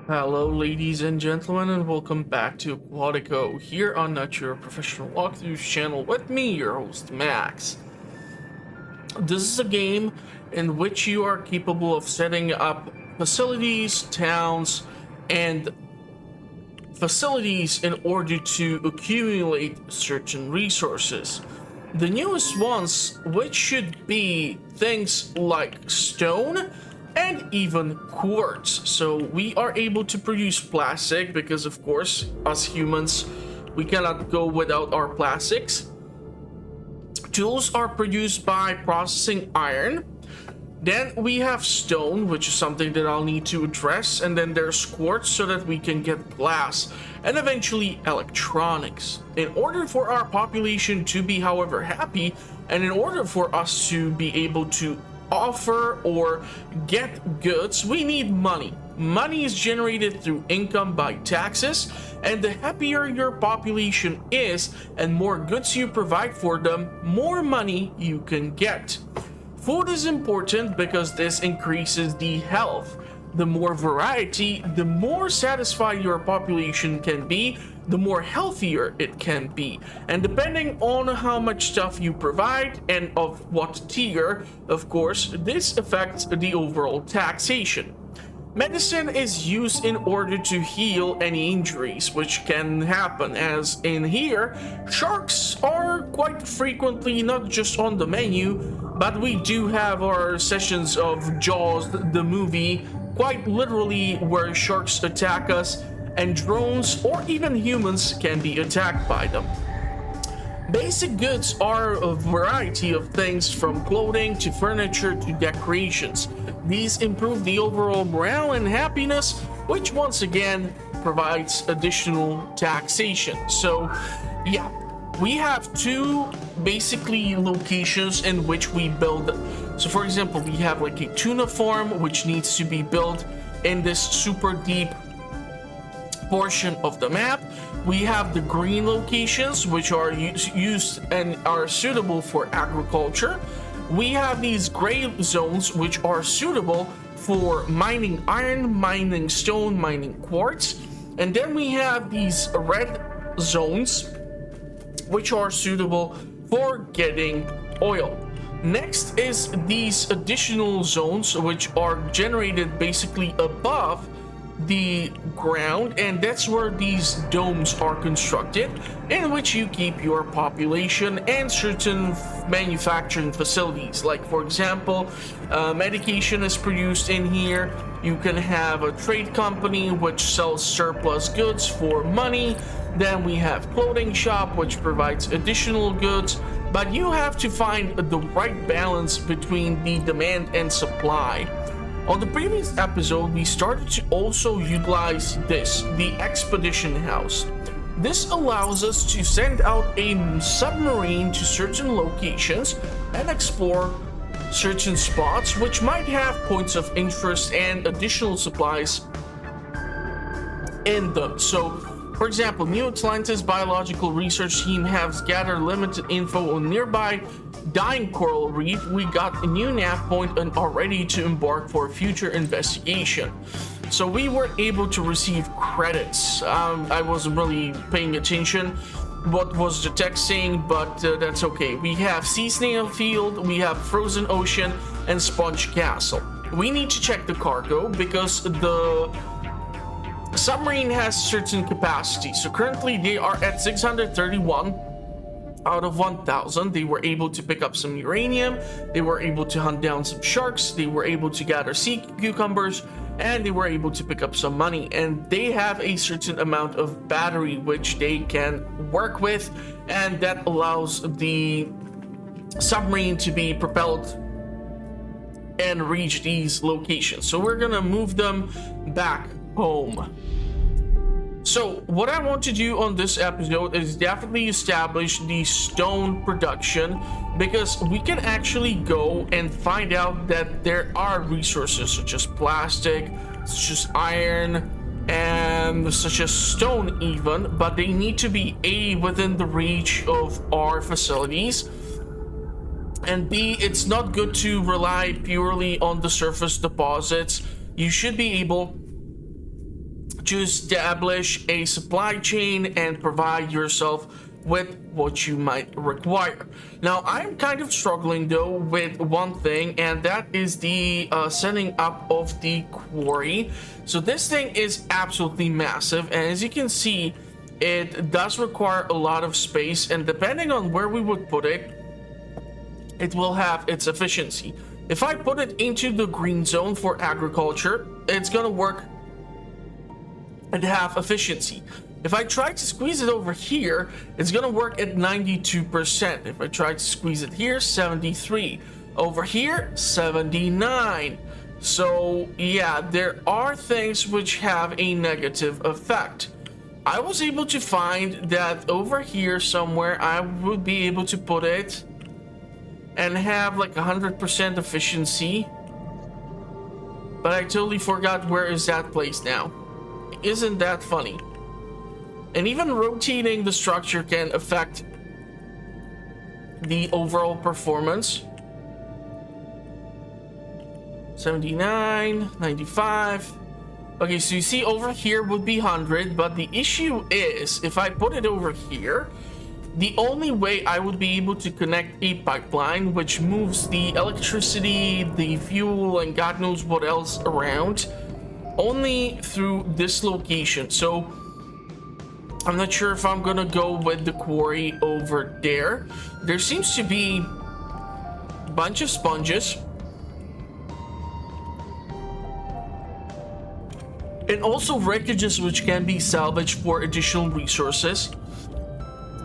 Hello, ladies and gentlemen, and welcome back to Aquatico here on Not Your Professional Walkthroughs channel with me, your host, Max. This is a game in which you are capable of setting up facilities, towns, and facilities in order to accumulate certain resources. The newest ones, which should be things like stone, and even quartz. So we are able to produce plastic because, of course, us humans, we cannot go without our plastics. Tools are produced by processing iron. Then we have stone, which is something that I'll need to address, and then there's quartz so that we can get glass, and eventually electronics. In order for our population to be, however, happy, and in order for us to be able to offer or get goods, we need money. Money is generated through income by taxes, and the happier your population is and more goods you provide for them, more money you can get. Food is important because this increases the health. The more variety, the more satisfied your population can be, the more healthier it can be. And depending on how much stuff you provide and of what tier, of course, this affects the overall taxation. Medicine is used in order to heal any injuries which can happen, as in here, sharks are quite frequently not just on the menu, but we do have our sessions of Jaws, the movie, quite literally where sharks attack us, and drones or even humans can be attacked by them. Basic goods are a variety of things from clothing to furniture to decorations. These improve the overall morale and happiness, which once again provides additional taxation. So yeah, we have two basically locations in which we build. So for example, we have like a tuna farm which needs to be built in this super deep portion of the map. We have the green locations which are used and are suitable for agriculture. We have these gray zones which are suitable for mining iron, mining stone, mining quartz. And then we have these red zones which are suitable for getting oil. Next is these additional zones which are generated basically above the ground, and that's where these domes are constructed, in which you keep your population and certain manufacturing facilities. Like for example, medication is produced in here. You can have a trade company which sells surplus goods for money. Then we have clothing shop which provides additional goods, but you have to find the right balance between the demand and supply. On the previous episode, we started to also utilize this, the expedition house. This allows us to send out a submarine to certain locations and explore certain spots which might have points of interest and additional supplies in them. So, for example, New Atlantis Biological Research Team has gathered limited info on nearby dying coral reef. We got a new nav point and are ready to embark for future investigation. So we were able to receive credits. I wasn't really paying attention what was the text saying, but that's okay. We have Sea Snail Field, we have Frozen Ocean, and Sponge Castle. We need to check the cargo because the submarine has certain capacity. So currently they are at 631 out of 1,000. They were able to pick up some uranium, they were able to hunt down some sharks, they were able to gather sea cucumbers, and they were able to pick up some money. And they have a certain amount of battery which they can work with, and that allows the submarine to be propelled and reach these locations. So we're gonna move them back home. So what I want to do on this episode is definitely establish the stone production, because we can actually go and find out that there are resources such as plastic, such as iron, and such as stone even, but they need to be A, within the reach of our facilities, and B, it's not good to rely purely on the surface deposits. You should be able to establish a supply chain and provide yourself with what you might require. Now, I'm kind of struggling though with one thing, and that is the setting up of the quarry. So this thing is absolutely massive, and as you can see, it does require a lot of space, and depending on where we would put it, it will have its efficiency. If I put it into the green zone for agriculture, it's gonna work and have efficiency. If I try to squeeze it over here, it's gonna work at 92%. If I try to squeeze it here, 73. Over here, 79. So yeah, there are things which have a negative effect. I was able to find that over here somewhere I would be able to put it and have like 100% efficiency, but I totally forgot where is that place now. Isn't that funny? And even rotating the structure can affect the overall performance. 79, 95. Okay, so you see over here would be 100, but the issue is if I put it over here, the only way I would be able to connect a pipeline which moves the electricity, the fuel, and God knows what else around, only through this location. So I'm not sure if I'm gonna go with the quarry over there. There seems to be a bunch of sponges and also wreckages which can be salvaged for additional resources.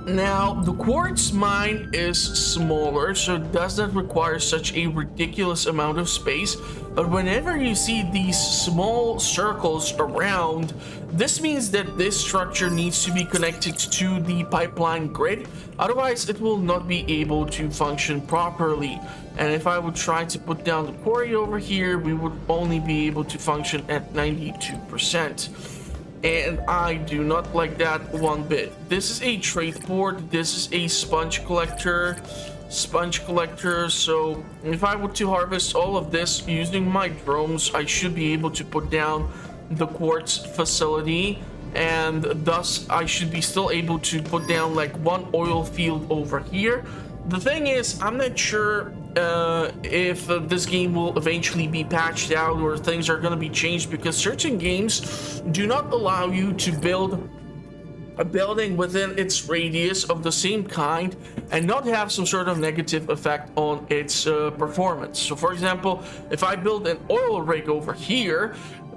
Now, the quartz mine is smaller, so it does not require such a ridiculous amount of space, but whenever you see these small circles around, this means that this structure needs to be connected to the pipeline grid, otherwise it will not be able to function properly. And if I would try to put down the quarry over here, we would only be able to function at 92%. And I do not like that one bit. This is a trade board. This is a sponge collector. So if I were to harvest all of this using my drones, I should be able to put down the quartz facility, and thus I should be still able to put down like one oil field over here. The thing is, I'm not sure if this game will eventually be patched out or things are going to be changed, because certain games do not allow you to build a building within its radius of the same kind and not have some sort of negative effect on its performance. So for example, if I build an oil rig over here,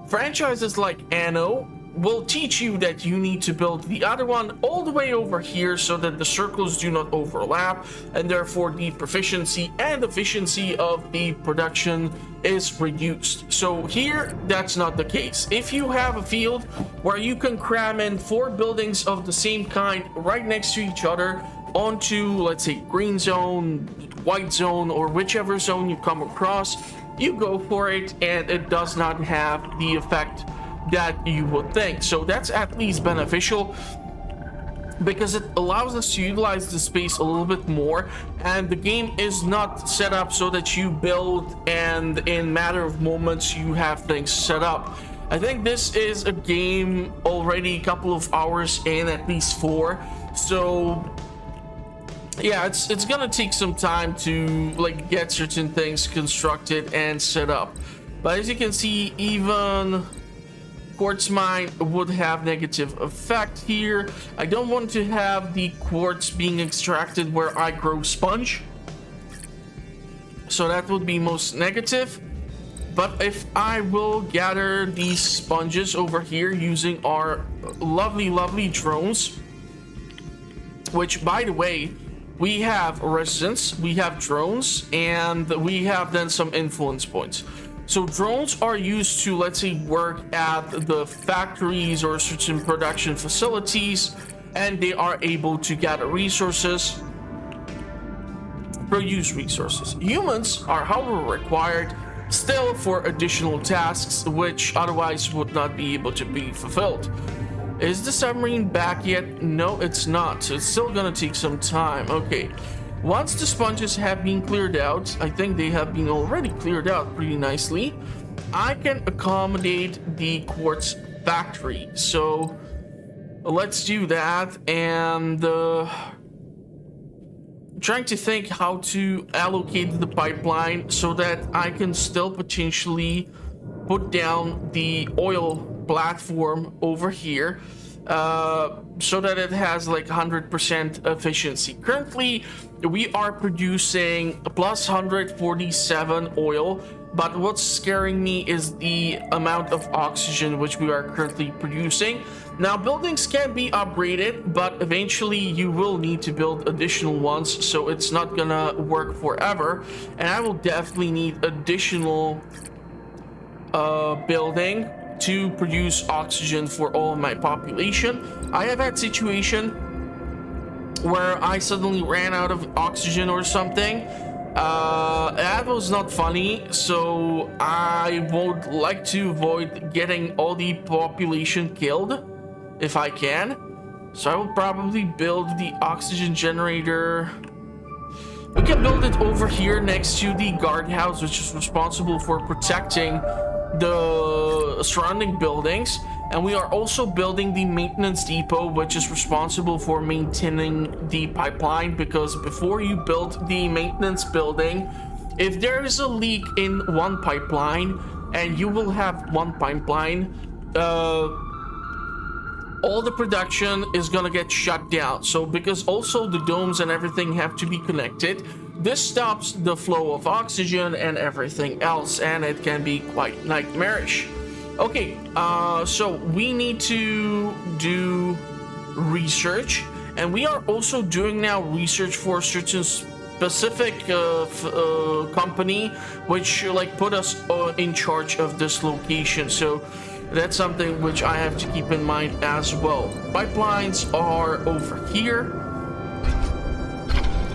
franchises like Anno will teach you that you need to build the other one all the way over here so that the circles do not overlap, and therefore the proficiency and efficiency of the production is reduced. So here, that's not the case. If you have a field where you can cram in 4 buildings of the same kind right next to each other onto, let's say, green zone, white zone, or whichever zone you come across, you go for it, and it does not have the effect that you would think. So that's at least beneficial, because it allows us to utilize the space a little bit more, and the game is not set up so that you build and in matter of moments you have things set up. I think this is a game already a couple of hours in, at least 4, so yeah, it's gonna take some time to like get certain things constructed and set up. But as you can see, even quartz mine would have negative effect here. I don't want to have the quartz being extracted where I grow sponge, so that would be most negative. But if I will gather these sponges over here using our lovely drones, which by the way, we have residents, we have drones, and we have then some influence points. So drones are used to, let's say, work at the factories or certain production facilities, and they are able to gather resources, produce resources. Humans are, however, required still for additional tasks which otherwise would not be able to be fulfilled. Is the submarine back yet? No, it's not. So it's still gonna take some time. Okay. Once the sponges have been cleared out, I think they have been already cleared out pretty nicely, I can accommodate the quartz factory. So let's do that. And trying to think how to allocate the pipeline so that I can still potentially put down the oil platform over here, so that it has like 100% efficiency. Currently we are producing plus 147 oil, but what's scaring me is the amount of oxygen which we are currently producing. Now, buildings can be upgraded, but eventually you will need to build additional ones, so it's not gonna work forever. And I will definitely need additional building to produce oxygen for all of my population. I have had situation where I suddenly ran out of oxygen or something. That was not funny, so I would like to avoid getting all the population killed if I can. So I will probably build the oxygen generator. We can build it over here next to the guardhouse, which is responsible for protecting the surrounding buildings. And we are also building the maintenance depot, which is responsible for maintaining the pipeline, because before you build the maintenance building, if there is a leak in one pipeline, and you will have one pipeline, all the production is gonna get shut down. So because also the domes and everything have to be connected, this stops the flow of oxygen and everything else, and it can be quite nightmarish. Okay, so we need to do research, and we are also doing now research for certain specific company which like put us in charge of this location. So that's something which I have to keep in mind as well. Pipelines are over here.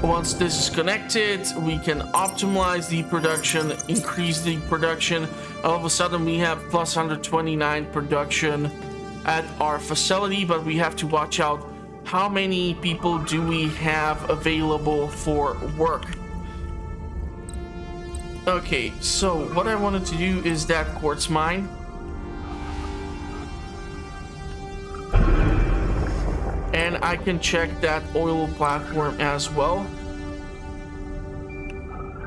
Once this is connected, we can optimize the production, increase the production. All of a sudden we have plus 129 production at our facility, but we have to watch out how many people do we have available for work. Okay, so what I wanted to do is that quartz mine. And I can check that oil platform as well.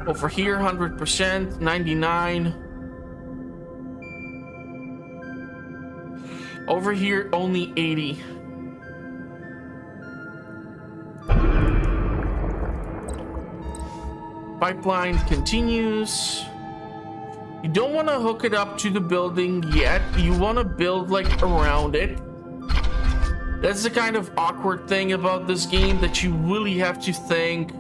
Over here, 100%, 99. Over here, only 80. Pipeline continues. You don't want to hook it up to the building yet. You want to build like around it. That's the kind of awkward thing about this game, that you really have to think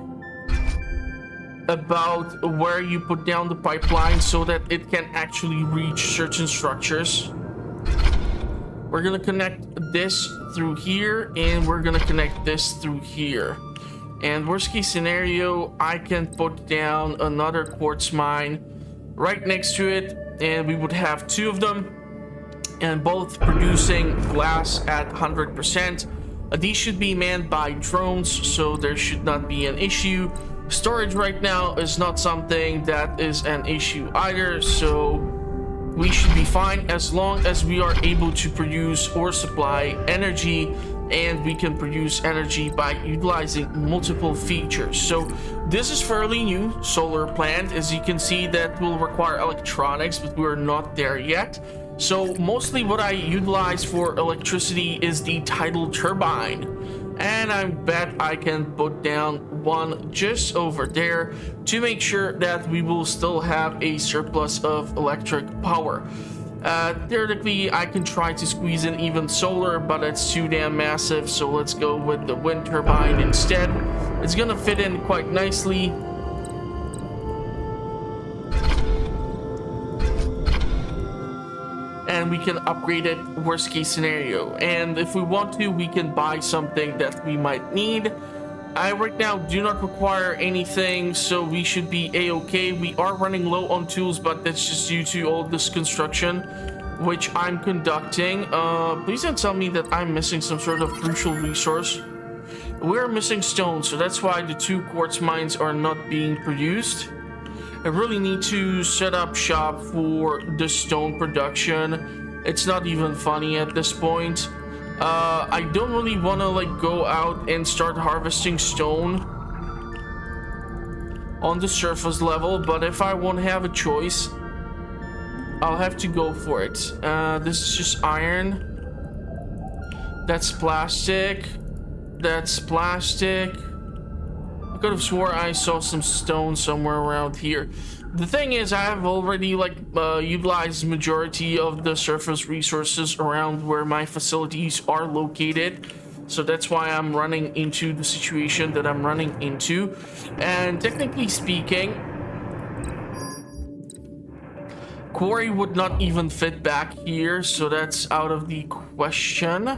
about where you put down the pipeline so that it can actually reach certain structures. We're gonna connect this through here, and we're gonna connect this through here. And worst case scenario, I can put down another quartz mine right next to it, and we would have two of them, and both producing glass at 100%. These should be manned by drones, so there should not be an issue. Storage right now is not something that is an issue either, so we should be fine as long as we are able to produce or supply energy, and we can produce energy by utilizing multiple features. So this is fairly new solar plant. As you can see, that will require electronics, but we're not there yet. So mostly what I utilize for electricity is the tidal turbine, and I bet I can put down one just over there to make sure that we will still have a surplus of electric power. Theoretically, I can try to squeeze in even solar, but it's too damn massive, so let's go with the wind turbine instead. It's gonna fit in quite nicely. And we can upgrade it worst case scenario. And if we want to, we can buy something that we might need. I right now do not require anything, so we should be a-okay. We are running low on tools, but that's just due to all this construction which I'm conducting. Please don't tell me that I'm missing some sort of crucial resource. We're missing stone, so that's why the 2 quartz mines are not being produced. I really need to set up shop for the stone production. It's not even funny at this point. I don't really want to like go out and start harvesting stone on the surface level, but if I won't have a choice, I'll have to go for it. This is just iron. That's plastic. That's plastic. I could have swore I saw some stone somewhere around here. The thing is, I have already like utilized majority of the surface resources around where my facilities are located. So that's why I'm running into the situation that I'm running into. And technically speaking, quarry would not even fit back here, so that's out of the question.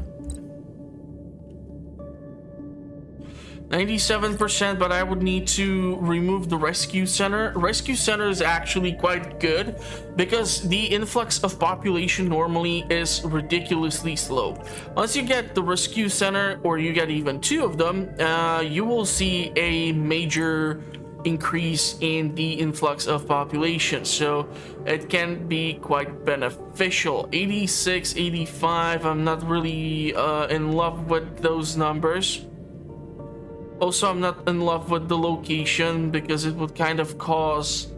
97%, but I would need to remove the rescue center. Rescue center is actually quite good because the influx of population normally is ridiculously slow. Once you get the rescue center, or you get even 2 of them, you will see a major increase in the influx of population, so it can be quite beneficial. 86, 85, I'm not really in love with those numbers. Also, I'm not in love with the location because it would kind of cause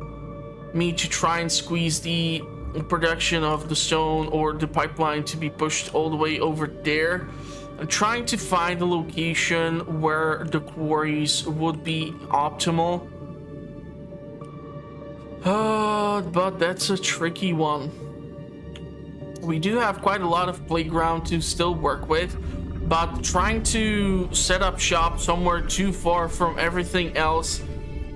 me to try and squeeze the production of the stone or the pipeline to be pushed all the way over there. I'm trying to find a location where the quarries would be optimal. But that's a tricky one. We do have quite a lot of playground to still work with, but trying to set up shop somewhere too far from everything else,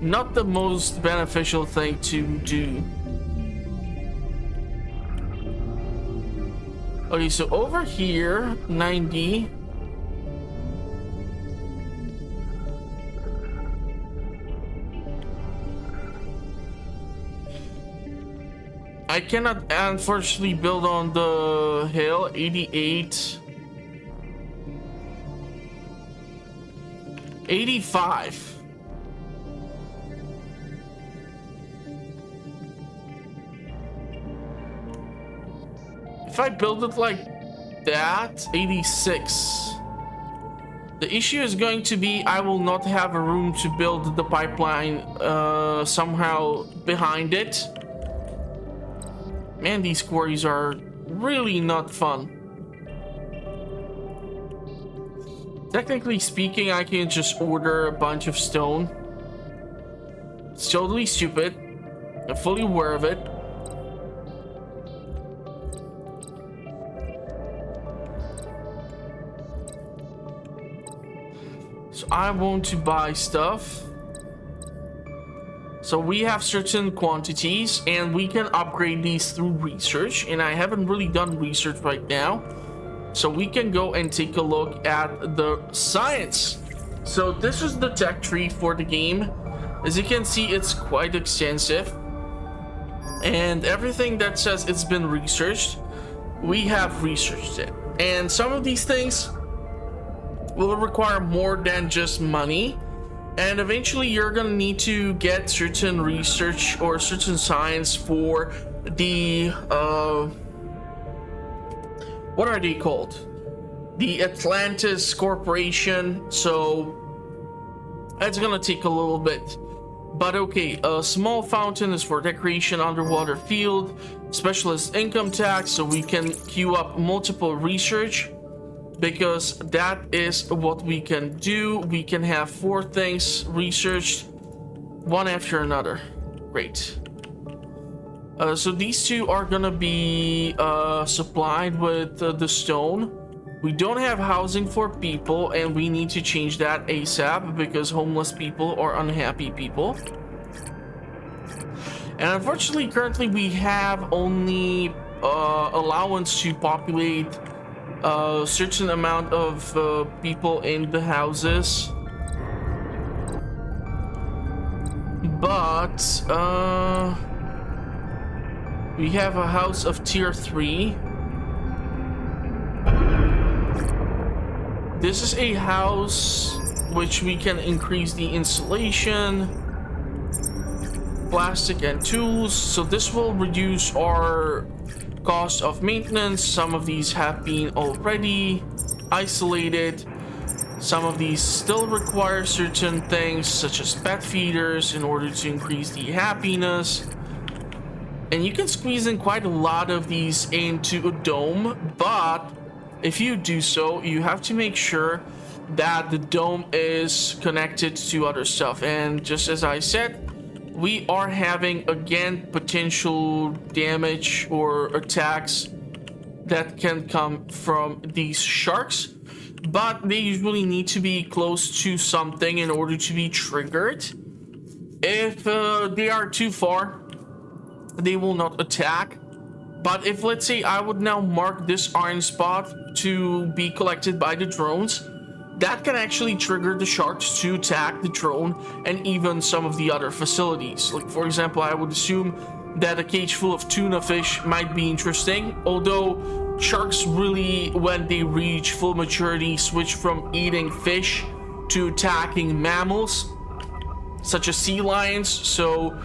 not the most beneficial thing to do. Okay, so over here, 90. I cannot unfortunately build on the hill. 88. 85. If I build it like that, 86. The issue is going to be I will not have a room to build the pipeline somehow behind it. Man, these quarries are really not fun. Technically speaking, I can just order a bunch of stone. It's totally stupid. I'm fully aware of it. So I want to buy stuff. So we have certain quantities and we can upgrade these through research, and I haven't really done research right now. So we can go and take a look at the science. So this is the tech tree for the game. As you can see, it's quite extensive. And everything that says it's been researched, we have researched it. And some of these things will require more than just money. And eventually you're gonna need to get certain research or certain science for the what are they called? The Atlantis Corporation. So that's gonna take a little bit. But okay, a small fountain is for decoration, underwater field, specialist income tax, so we can queue up multiple research, because that is what we can do. We can have 4 things researched, one after another. Great. So these 2 are gonna be supplied with the stone. We don't have housing for people, and we need to change that ASAP because homeless people are unhappy people. And unfortunately, currently we have only allowance to populate a certain amount of people in the houses. But we have a house of tier 3. This is a house which we can increase the insulation. plastic and tools, so this will reduce our cost of maintenance. Some of these have been already isolated. Some of these still require certain things such as pet feeders in order to increase the happiness. And you can squeeze in quite a lot of these into a dome, but if you do so, you have to make sure that the dome is connected to other stuff. And just as I said, we are having again potential damage or attacks that can come from these sharks, but they usually need to be close to something in order to be triggered. If they are too far, they will not attack. But if, let's say, I would now mark this iron spot to be collected by the drones, that can actually trigger the sharks to attack the drone and even some of the other facilities. Like, for example, I would assume that a cage full of tuna fish might be interesting, although sharks really, when they reach full maturity, switch from eating fish to attacking mammals such as sea lions. So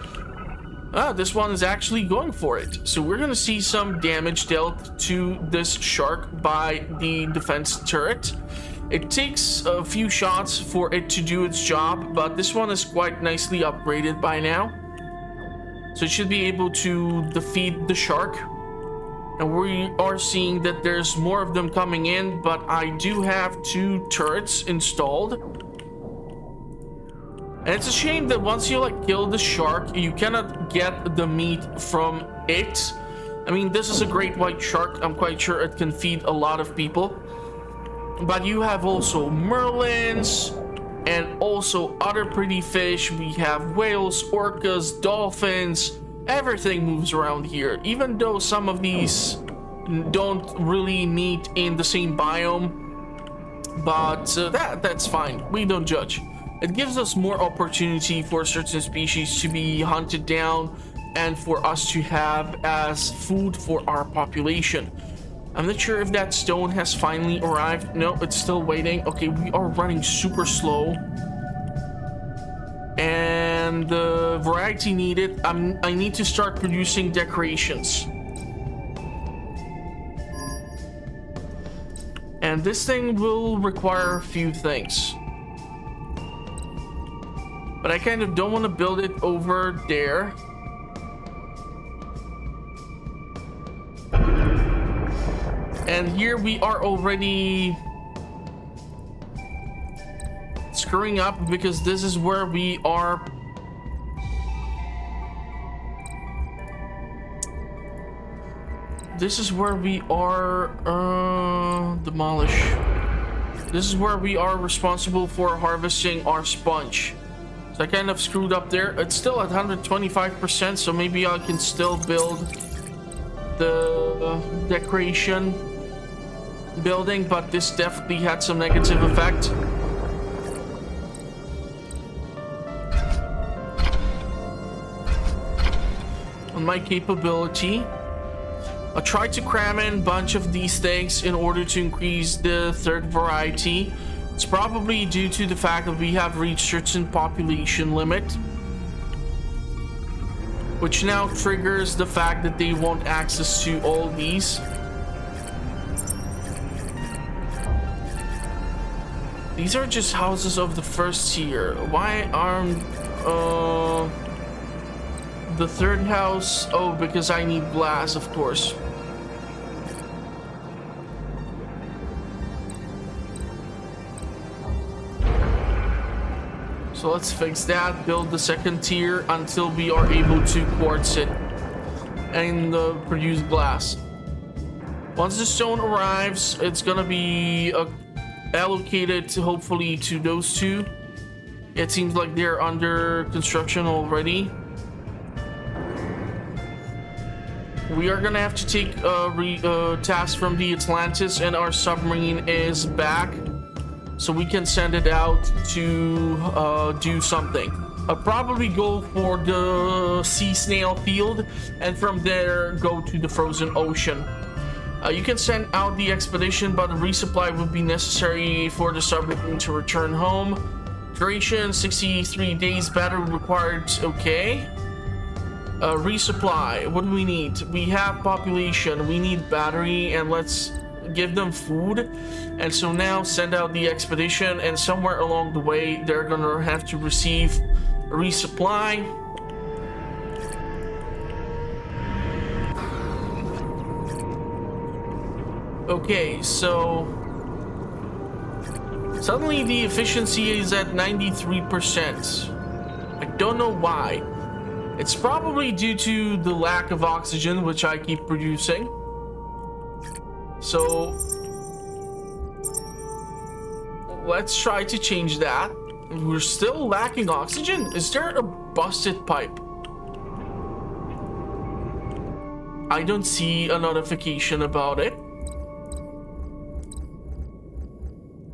this one is actually going for it. So we're gonna see some damage dealt to this shark by the defense turret. It takes a few shots for it to do its job, but this one is quite nicely upgraded by now. So it should be able to defeat the shark. And we are seeing that there's more of them coming in, but I do have 2 turrets installed. And it's a shame that once you kill the shark, you cannot get the meat from it. I mean, this is a great white shark. I'm quite sure it can feed a lot of people. But you have also merlins and also other pretty fish. We have whales, orcas, dolphins. Everything moves around here, even though some of these don't really meet in the same biome. But that's fine. We don't judge. It gives us more opportunity for certain species to be hunted down and for us to have as food for our population. I'm not sure if that stone has finally arrived. No, it's still waiting. Okay, we are running super slow. And the variety needed, I need to start producing decorations. And this thing will require a few things. But I kind of don't want to build it over there. And here we are already screwing up because this is where we are. This is where we are demolish. This is where we are responsible for harvesting our sponge. So I kind of screwed up there. It's still at 125%, so maybe I can still build the decoration building, but this definitely had some negative effect. On my capability, I tried to cram in a bunch of these things in order to increase the third variety. It's probably due to the fact that we have reached certain population limit, which now triggers the fact that they want access to all these. These are just houses of the first tier. Why aren't the third house? Oh, because I need glass, of course. So let's fix that, build the second tier until we are able to quartz it and produce glass. Once the stone arrives, it's gonna be allocated hopefully to those two. It seems like they're under construction already. We are gonna have to take a task from the Atlantis, and our submarine is back, so we can send it out to do something. I'll probably go for the sea snail field, and from there go to the frozen ocean. You can send out the expedition, but a resupply would be necessary for the submarine to return home. Duration 63 days, battery required. Okay. Resupply. What do we need? We have population. We need battery, and let's give them food. And so now send out the expedition, and somewhere along the way they're gonna have to receive resupply. Okay, so suddenly the efficiency is at 93%. I don't know why. It's probably due to the lack of oxygen, which I keep producing. So let's try to change that. We're still lacking oxygen. Is there a busted pipe? I don't see a notification about it.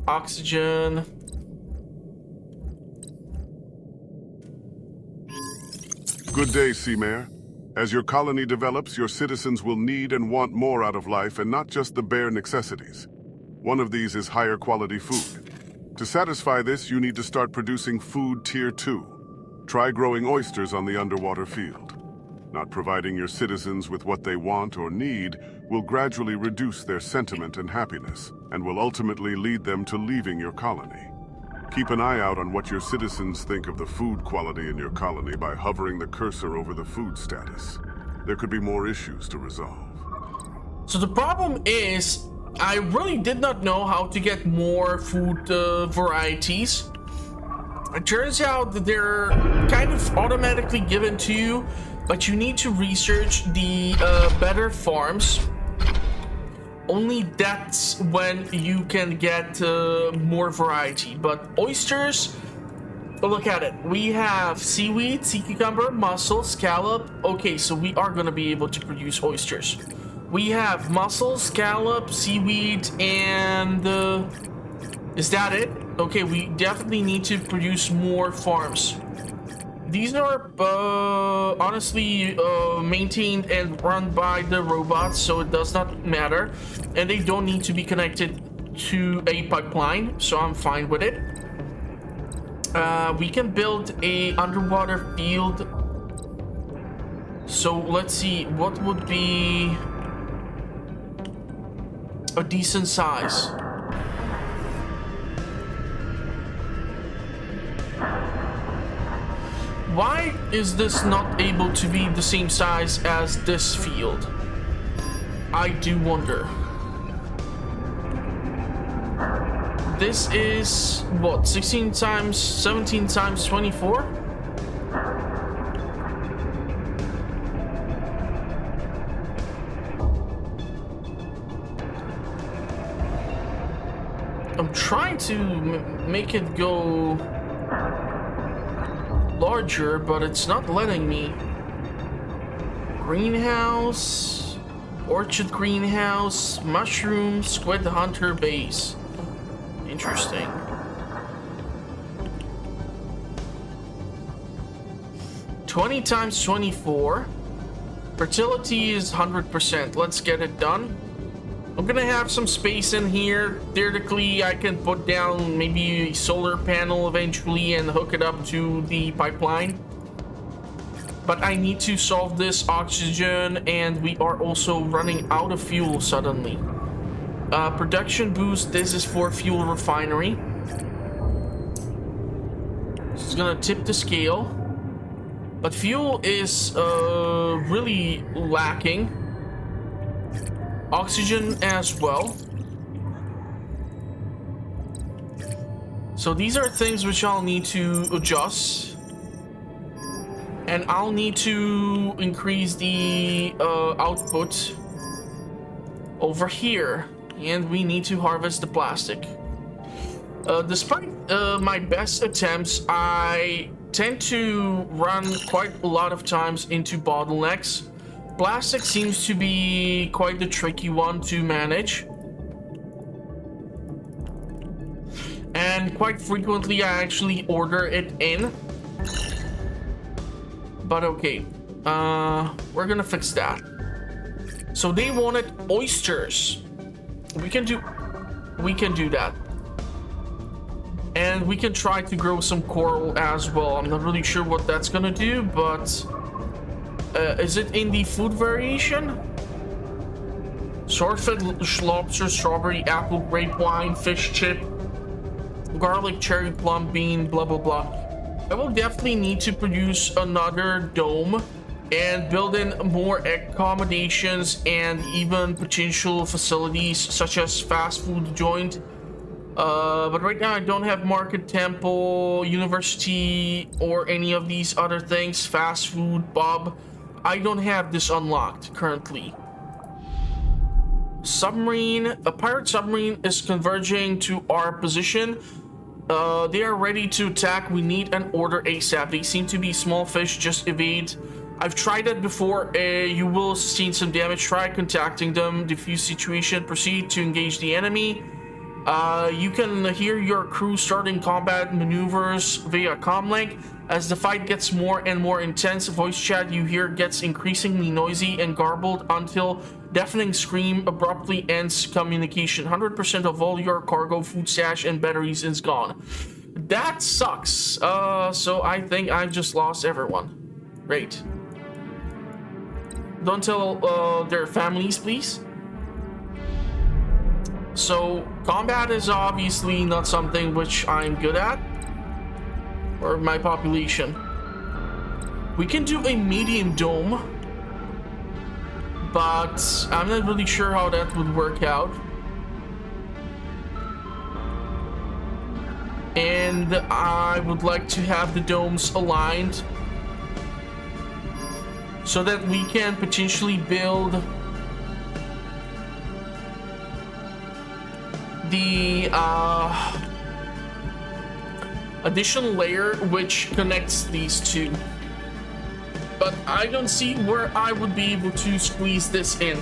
Oxygen. Good day, Sea Mare. As your colony develops, your citizens will need and want more out of life, and not just the bare necessities. One of these is higher quality food. To satisfy this, you need to start producing food tier 2. Try growing oysters on the underwater field. Not providing your citizens with what they want or need will gradually reduce their sentiment and happiness, and will ultimately lead them to leaving your colony. Keep an eye out on what your citizens think of the food quality in your colony by hovering the cursor over the food status. There could be more issues to resolve. So the problem is, I really did not know how to get more food varieties. It turns out that they're kind of automatically given to you, but you need to research the better farms. Only that's when you can get more variety. But oysters, look at it. We have seaweed, sea cucumber, mussel, scallop. Okay, so we are gonna be able to produce oysters. We have mussel, scallop, seaweed, and is that it? Okay, we definitely need to produce more farms. These are honestly maintained and run by the robots, so it does not matter. And they don't need to be connected to a pipeline, so I'm fine with it. We can build a underwater field. So let's see, what would be a decent size? Why is this not able to be the same size as this field? I do wonder. This is what, 16 times 17 times 24? I'm trying to make it go larger, but it's not letting me. Greenhouse, orchard greenhouse, mushroom, squid hunter base. Interesting. $20 times 24. Fertility is 100%. Let's get it done. I'm gonna have some space in here. Theoretically, I can put down maybe a solar panel eventually and hook it up to the pipeline. But I need to solve this oxygen, and we are also running out of fuel suddenly. Production boost, this is for fuel refinery. This is gonna tip the scale. But fuel is really lacking. Oxygen as well. So these are things which I'll need to adjust. And I'll need to increase the output over here. And we need to harvest the plastic. Despite my best attempts, I tend to run quite a lot of times into bottlenecks. Plastic seems to be quite the tricky one to manage. And quite frequently I actually order it in. But okay, we're gonna fix that. So they wanted oysters. We can do that. And we can try to grow some coral as well. I'm not really sure what that's gonna do, but Is it in the food variation? Swordfish, lobster, strawberry, apple, grape wine, fish chip, garlic, cherry, plum, bean, blah blah blah. I will definitely need to produce another dome and build in more accommodations and even potential facilities such as fast food joint. But right now I don't have market, temple, university, or any of these other things. Fast food, pub. I don't have this unlocked currently. Submarine. A pirate submarine is converging to our position. They are ready to attack. We need an order ASAP. They seem to be small fish, just evade. I've tried that before. You will sustain some damage. Try contacting them. Diffuse situation. Proceed to engage the enemy. You can hear your crew starting combat maneuvers via comlink. As the fight gets more and more intense, voice chat you hear gets increasingly noisy and garbled until deafening scream abruptly ends communication. 100% of all your cargo, food stash, and batteries is gone. That sucks. So I think I've just lost everyone. Great. Don't tell their families, please. So combat is obviously not something which I'm good at, or my population. We can do a medium dome, but I'm not really sure how that would work out. And I would like to have the domes aligned so that we can potentially build the additional layer which connects these two. But I don't see where I would be able to squeeze this in.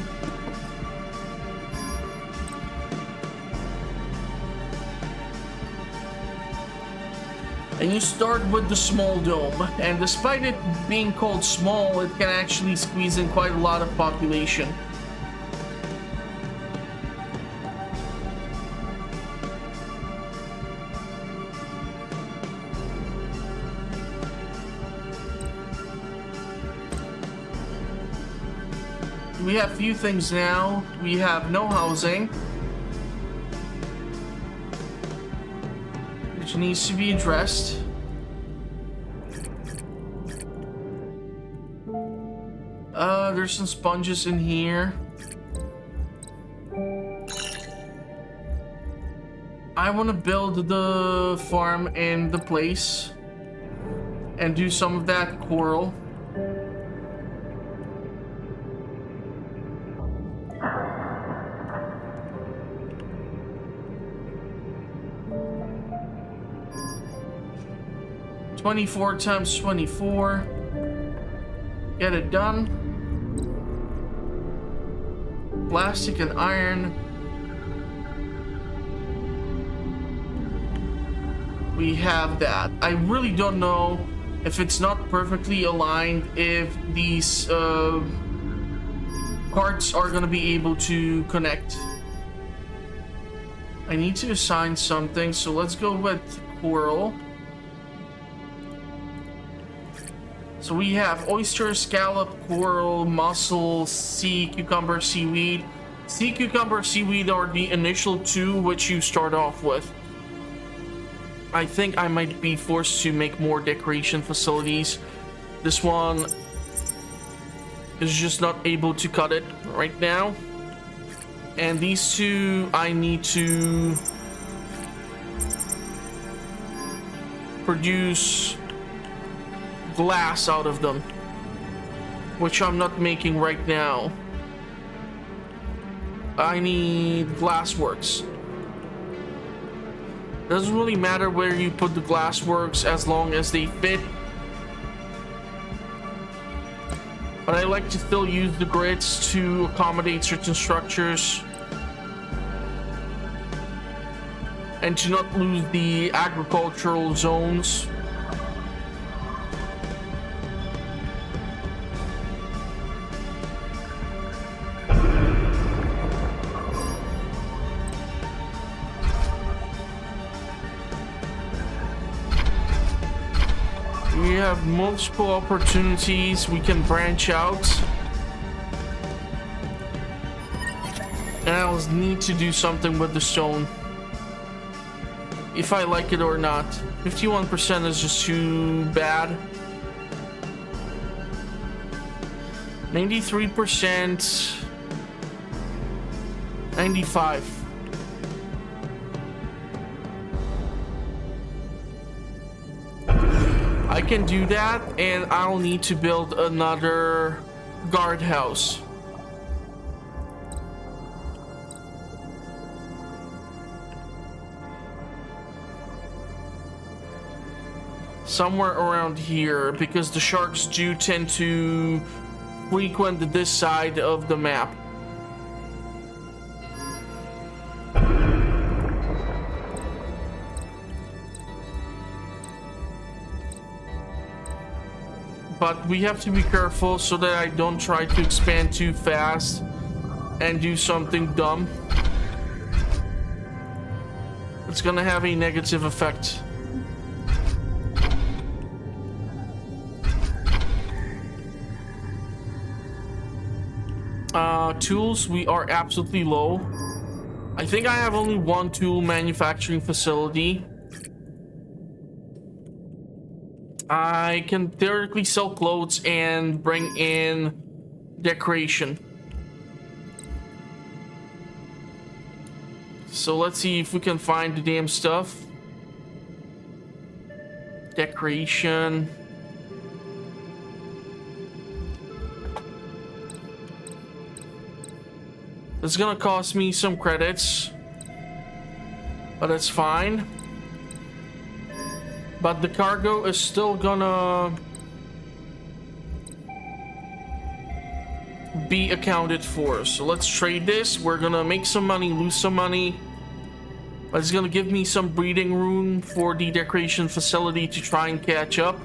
And you start with the small dome, and despite it being called small, it can actually squeeze in quite a lot of population. We have few things now. We have no housing, which needs to be addressed. There's some sponges in here. I want to build the farm in the place and do some of that coral. $24 times 24. Get it done. Plastic and iron. We have that. I really don't know if it's not perfectly aligned, if these parts are gonna be able to connect. I need to assign something, so let's go with coral. So we have oyster, scallop, coral, mussel, sea cucumber, seaweed. Sea cucumber, seaweed are the initial two which you start off with. I think I might be forced to make more decoration facilities. This one is just not able to cut it right now. And these two, I need to produce glass out of them, which I'm not making right now. I need glassworks. Doesn't really matter where you put the glassworks as long as they fit. But I like to still use the grids to accommodate certain structures and to not lose the agricultural zones. We have multiple opportunities. We can branch out. And I'll need to do something with the stone. If I like it or not. 51% is just too bad. 93%. 95. I can do that, and I'll need to build another guardhouse. Somewhere around here, because the sharks do tend to frequent this side of the map. But we have to be careful so that I don't try to expand too fast and do something dumb. It's gonna have a negative effect. Tools, we are absolutely low. I think I have only one tool manufacturing facility. I can theoretically sell clothes and bring in decoration. So let's see if we can find the damn stuff. Decoration. It's gonna cost me some credits, but it's fine. But the cargo is still gonna be accounted for. So let's trade this. We're gonna make some money, lose some money. But it's gonna give me some breathing room for the decoration facility to try and catch up.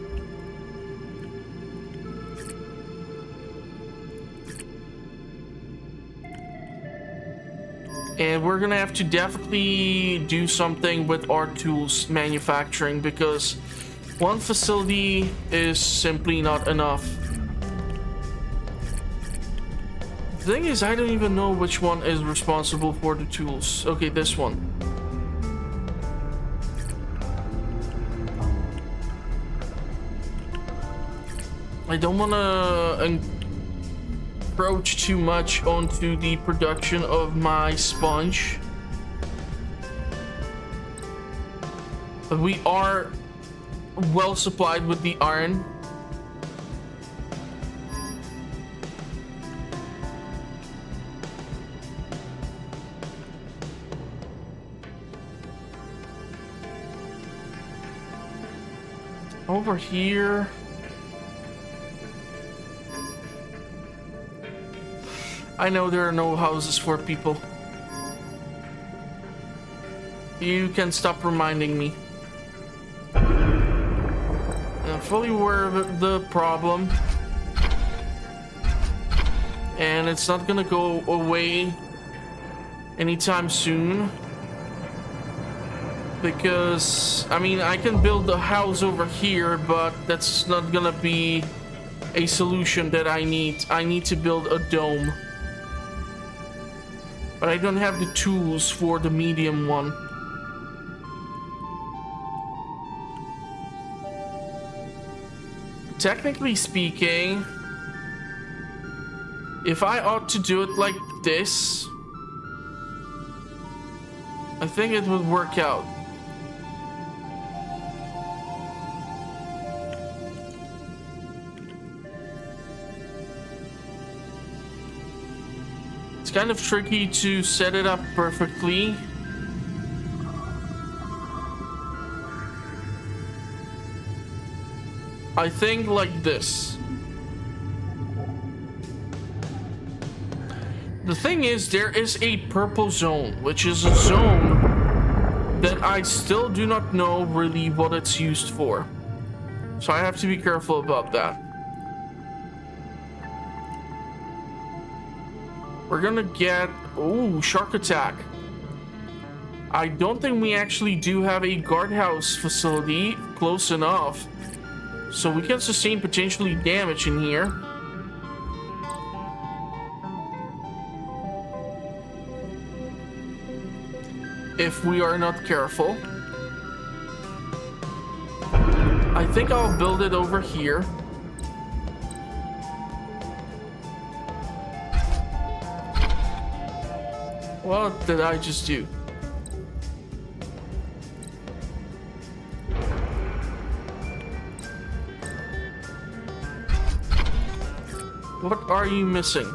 And we're gonna have to definitely do something with our tools manufacturing, because one facility is simply not enough. The thing is, I don't even know which one is responsible for the tools. Okay, this one. I don't wanna encroach too much onto the production of my sponge, but we are well supplied with the iron. Over here, I know there are no houses for people. You can stop reminding me. I'm fully aware of the problem. And it's not gonna go away anytime soon. Because, I mean, I can build a house over here, but that's not gonna be a solution that I need. I need to build a dome. But I don't have the tools for the medium one. Technically speaking, if I ought to do it like this, I think it would work out. It's kind of tricky to set it up perfectly. I think like this. The thing is, there is a purple zone, which is a zone that I still do not know really what it's used for. So I have to be careful about that. We're gonna get... Ooh, shark attack. I don't think we actually do have a guardhouse facility close enough So we can sustain potentially damage in here. If we are not careful. I think I'll build it over here. What did I just do? What are you missing?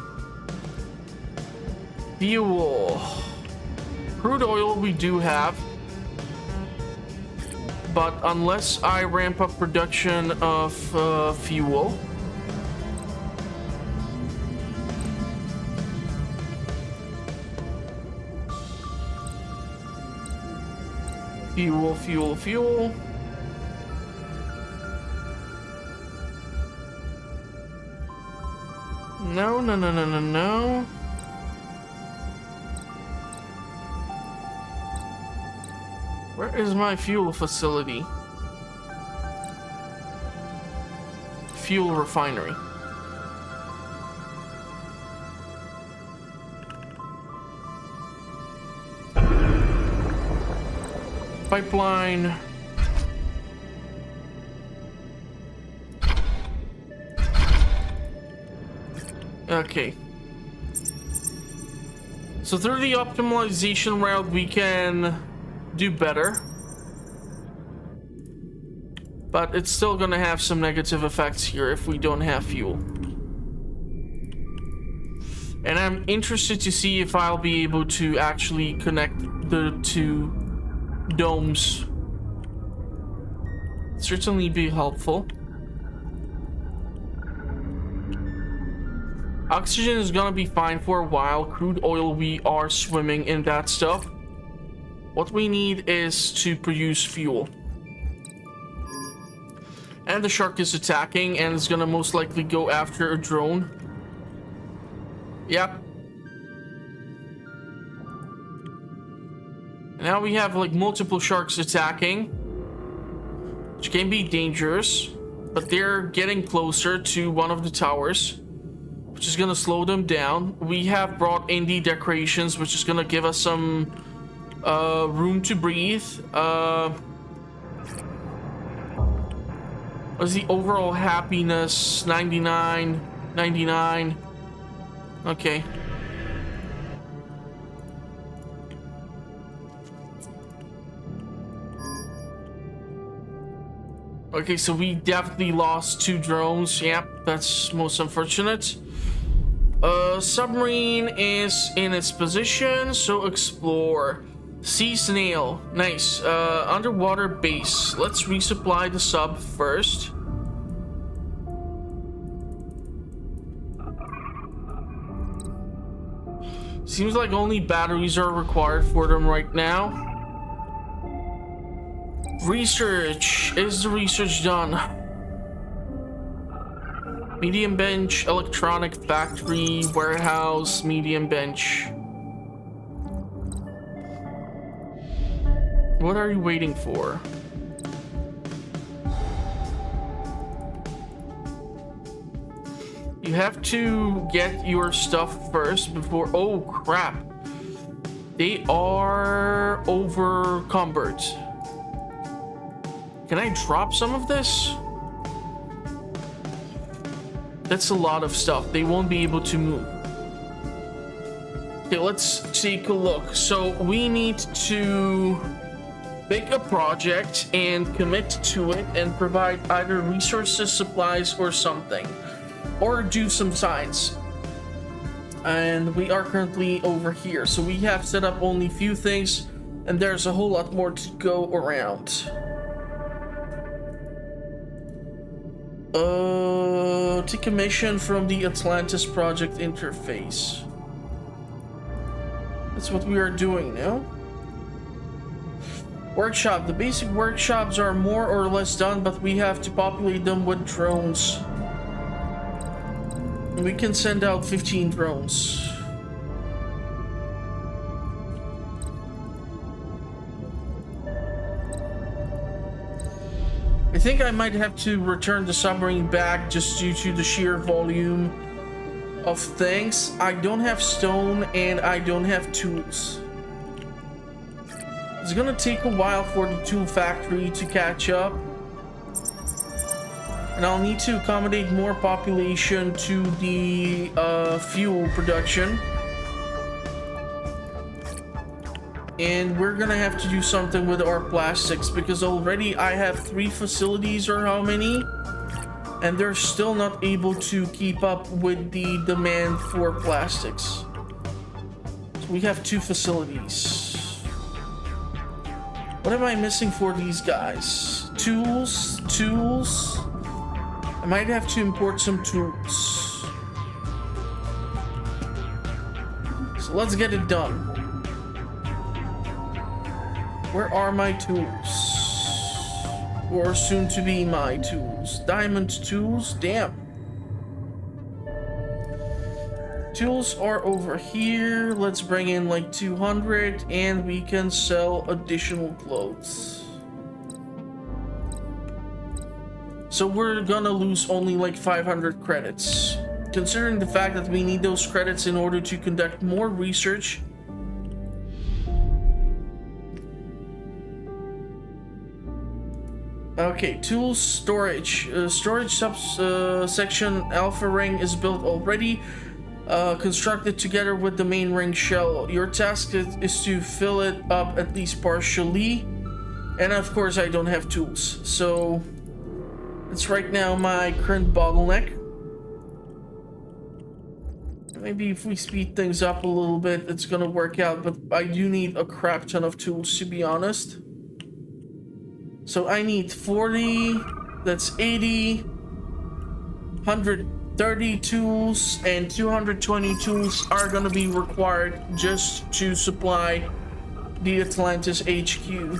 Fuel. Crude oil we do have. But unless I ramp up production of fuel... Fuel. No. Where is my fuel facility? Fuel refinery. Pipeline. Okay. So through the optimization route, we can do better. But it's still gonna have some negative effects here if we don't have fuel. And I'm interested to see if I'll be able to actually connect the two domes. Certainly be helpful. Oxygen is gonna be fine for a while. Crude oil, we are swimming in that stuff. What we need is to produce fuel. And the shark is attacking and is gonna most likely go after a drone. Yep. Now we have like multiple sharks attacking, which can be dangerous, but they're getting closer to one of the towers, which is gonna slow them down. We have brought in the decorations, which is gonna give us some room to breathe. What's the overall happiness? 99, 99. Okay. Okay, so we definitely lost 2 drones. Yep, that's most unfortunate. Submarine is in its position, so explore. Sea snail, nice. Underwater base. Let's resupply the sub first. Seems like only batteries are required for them right now. Research. Is the research done? Medium bench, electronic factory, warehouse, medium bench. What are you waiting for? You have to get your stuff first before... Oh, crap. They are overcumbered. Can I drop some of this? That's a lot of stuff. They won't be able to move. Okay, let's take a look. So we need to pick a project and commit to it and provide either resources, supplies, or something. Or do some science. And we are currently over here. So we have set up only a few things, and there's a whole lot more to go around. Take a mission from the Atlantis project interface. That's what we are doing now. Workshop. The basic workshops are more or less done, but we have to populate them with drones. We can send out 15 drones. I think I might have to return the submarine back just due to the sheer volume of things. I don't have stone and I don't have tools. It's gonna take a while for the tool factory to catch up. And I'll need to accommodate more population to the fuel production. And we're gonna have to do something with our plastics because already I have 3 facilities or how many, and they're still not able to keep up with the demand for plastics. So we have 2 facilities. What am I missing for these guys? Tools. I might have to import some tools. So let's get it done. Where are my tools? Or soon to be my tools? Diamond tools? Damn. Tools are over here. Let's bring in like 200 and we can sell additional clothes. So we're gonna lose only like 500 credits. Considering the fact that we need those credits in order to conduct more research. Okay, tools, storage. Storage section alpha ring is built already. Constructed together with the main ring shell. Your task is to fill it up at least partially. And of course I don't have tools. So it's right now my current bottleneck. Maybe if we speed things up a little bit, it's gonna work out. But I do need a crap ton of tools, to be honest. So I need 40, that's 80, 130 tools, and 220 tools are gonna be required just to supply the Atlantis HQ.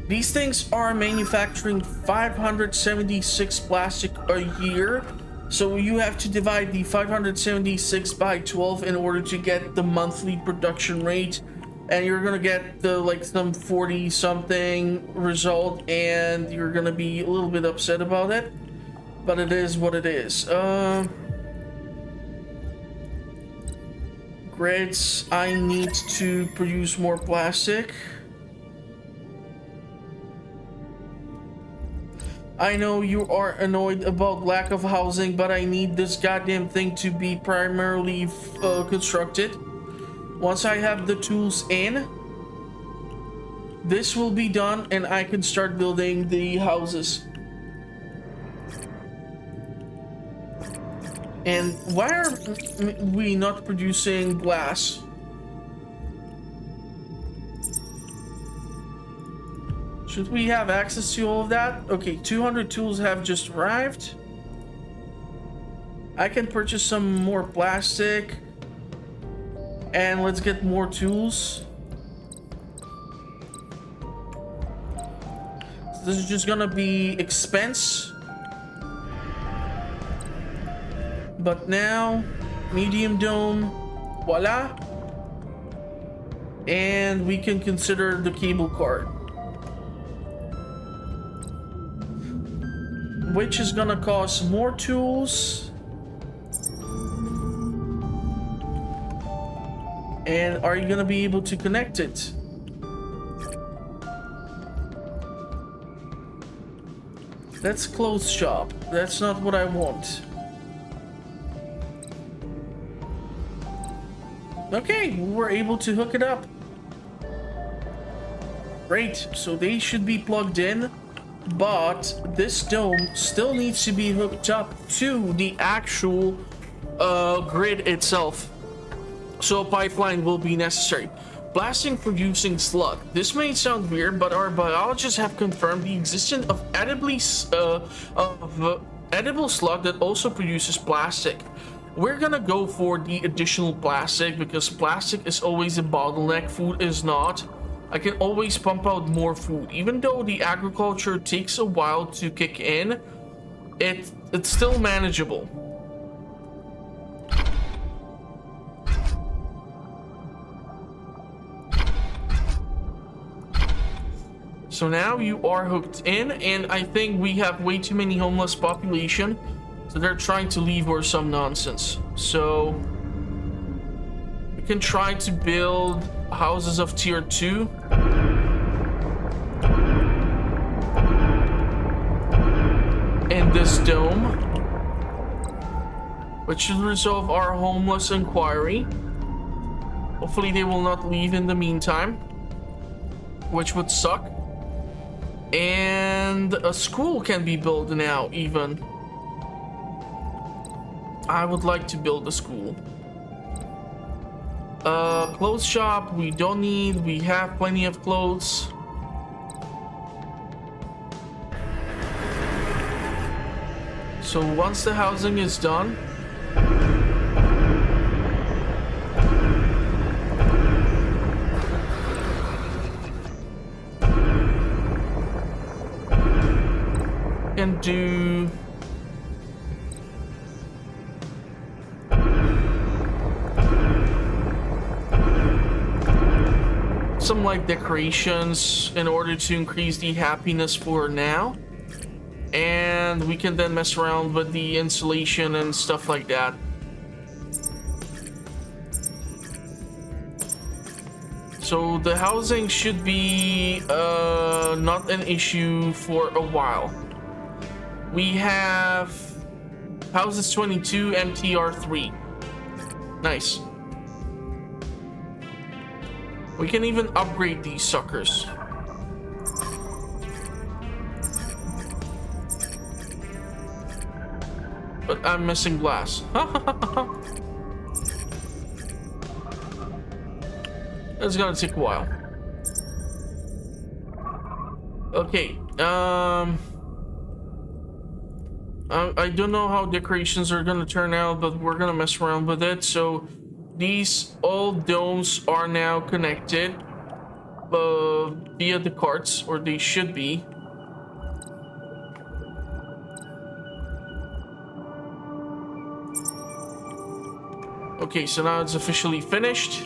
These things are manufacturing 576 plastic a year. So you have to divide the 576 by 12 in order to get the monthly production rate. And you're gonna get the like some 40 something result, and you're gonna be a little bit upset about it, but it is what it is. Grids, I need to produce more plastic. I know you are annoyed about lack of housing, but I need this goddamn thing to be primarily constructed. Once I have the tools in, this will be done and I can start building the houses. And why are we not producing glass? Should we have access to all of that? Okay, 200 tools have just arrived. I can purchase some more plastic. And let's get more tools. So this is just gonna be expense. But now, medium dome, voila. And we can consider the cable card. Which is gonna cost more tools. And are you gonna be able to connect it? That's clothes shop. That's not what I want. Okay, we're able to hook it up. Great, so they should be plugged in, but this dome still needs to be hooked up to the actual grid itself. So a pipeline will be necessary. Blasting producing slug. This may sound weird, but our biologists have confirmed the existence of edible slug that also produces plastic. We're gonna go for the additional plastic because plastic is always a bottleneck, food is not. I can always pump out more food. Even though the agriculture takes a while to kick in, it's still manageable. So now you are hooked in, and I think we have way too many homeless population. So they're trying to leave or some nonsense. So we can try to build houses of tier 2. In this dome, which should resolve our homeless inquiry. Hopefully they will not leave in the meantime, which would suck. And a school can be built now even. I would like to build a school. Clothes shop we don't need, we have plenty of clothes. So once the housing is done, can do some like decorations in order to increase the happiness for now. And we can then mess around with the insulation and stuff like that. So the housing should be not an issue for a while. We have houses 22, MTR 3. Nice. We can even upgrade these suckers. But I'm missing glass. That's gonna take a while. Okay, I don't know how decorations are gonna turn out, but we're gonna mess around with it. So these old domes are now connected via the carts, or they should be. Okay, so now it's officially finished.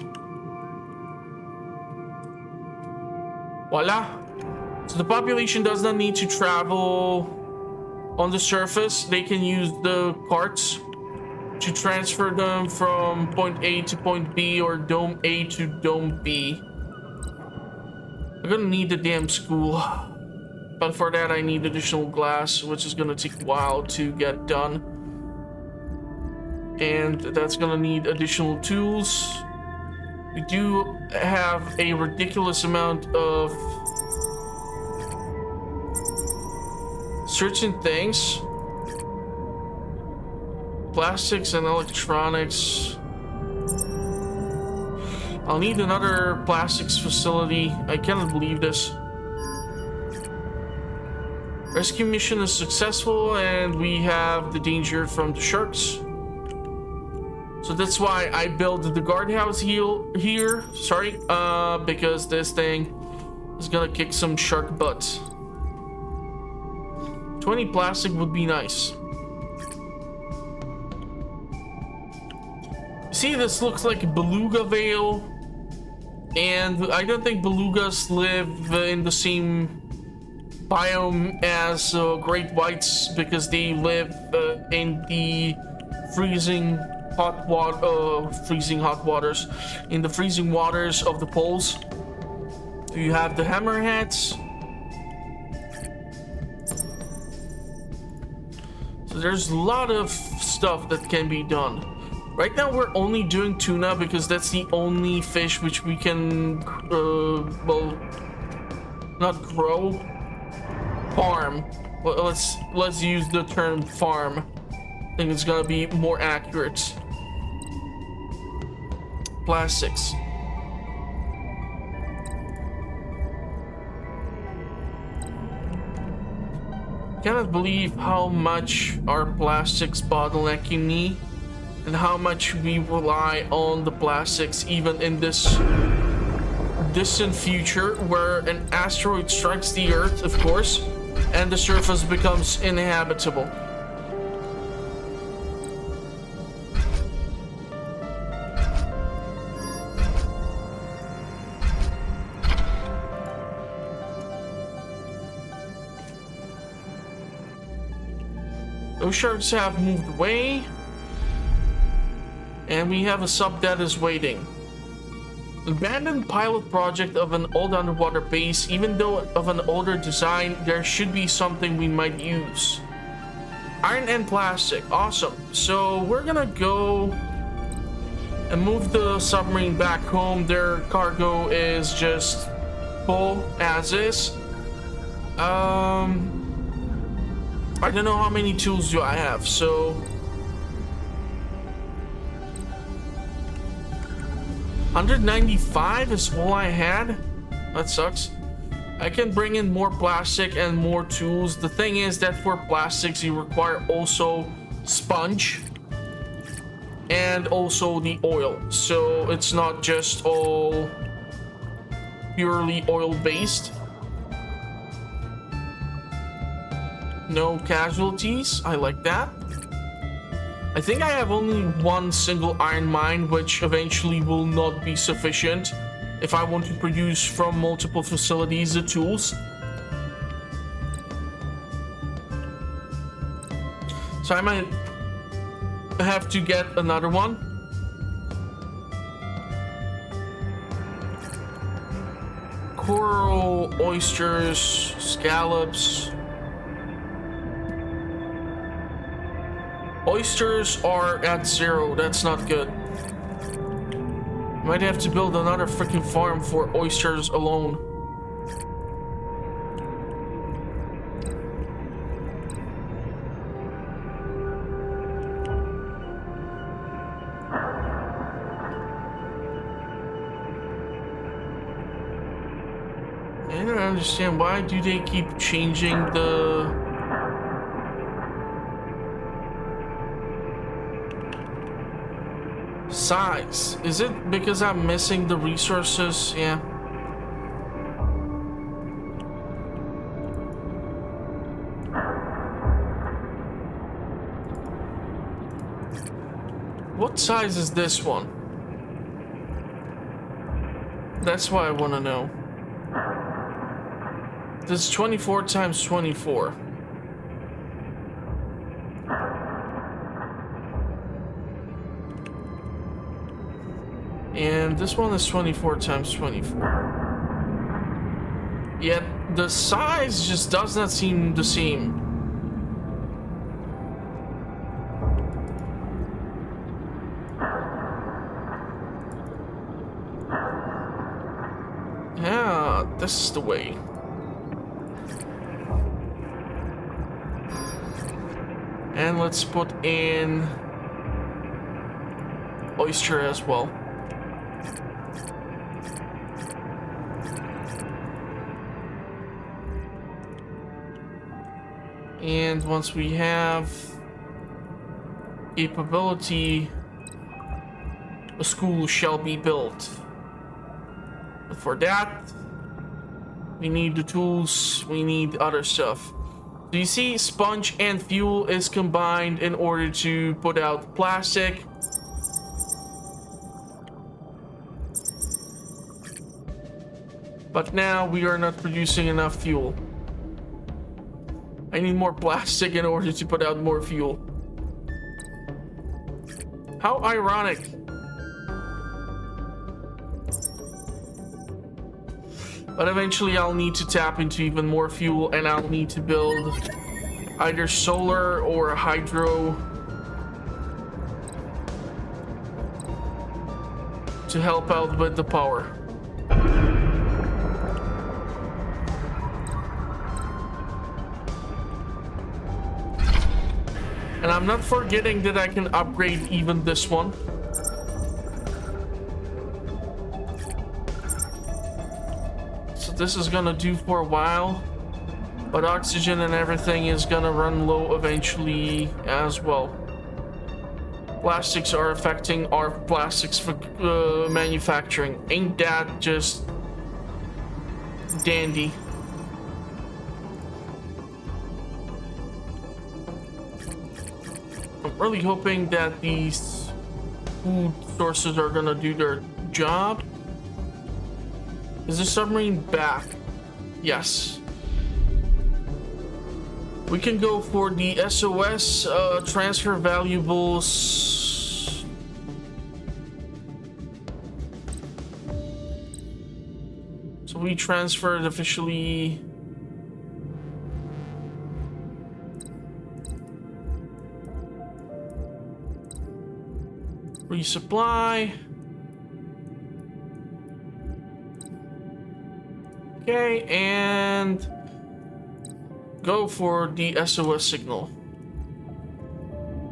Voila. So the population does not need to travel on the surface. They can use the carts to transfer them from point A to point B, or dome A to dome B. I'm gonna need the damn school, but for that I need additional glass, which is gonna take a while to get done. And that's gonna need additional tools. We do have a ridiculous amount of certain things. Plastics and electronics. I'll need another plastics facility. I cannot believe this. Rescue mission is successful, and we have the danger from the sharks. So that's why I built the guardhouse here. Sorry, because this thing is gonna kick some shark butt. 20 plastic would be nice. See, this looks like a beluga veil, and I don't think belugas live in the same biome as great whites, because they live in the freezing hot waters, in the freezing waters of the poles. You have the hammerheads. So there's a lot of stuff that can be done. Right now we're only doing tuna because that's the only fish which we can, well, not grow, farm. Well, let's use the term farm. I think it's gonna be more accurate. Plastics. Cannot believe how much our plastics bottlenecking me, and how much we rely on the plastics even in this distant future where an asteroid strikes the Earth, of course, and the surface becomes inhabitable. Those sharks have moved away. And we have a sub that is waiting. Abandoned pilot project of an old underwater base. Even though of an older design, there should be something we might use. Iron and plastic. Awesome. So we're gonna go and move the submarine back home. Their cargo is just full as is. I don't know how many tools do I have, so 195 is all I had. That sucks. I can bring in more plastic and more tools. The thing is that for plastics you require also sponge and also the oil, so it's not just all purely oil based. No casualties, I like that. I think I have only one single iron mine, which eventually will not be sufficient if I want to produce from multiple facilities the tools. So I might have to get another one. Coral, oysters, scallops. Oysters are at 0. That's not good. Might have to build another freaking farm for oysters alone. I don't understand, why do they keep changing the size? Is it because I'm missing the resources? Yeah. What size is this one? That's what I want to know. This is 24 times 24. And this one is 24 times 24. Yet the size just does not seem the same. Yeah, this is the way. And let's put in oyster as well. And once we have capability, a school shall be built. But for that, we need the tools, we need other stuff. So you see, sponge and fuel is combined in order to put out plastic. But now we are not producing enough fuel. I need more plastic in order to put out more fuel. How ironic. But eventually I'll need to tap into even more fuel, and I'll need to build either solar or hydro to help out with the power. And I'm not forgetting that I can upgrade even this one. So this is gonna do for a while, but oxygen and everything is gonna run low eventually as well. Plastics are affecting our plastics for manufacturing. Ain't that just dandy? I'm really hoping that these food sources are gonna do their job. Is the submarine back? Yes. We can go for the SOS, transfer valuables. So we transferred officially. Resupply. Okay, and go for the SOS signal.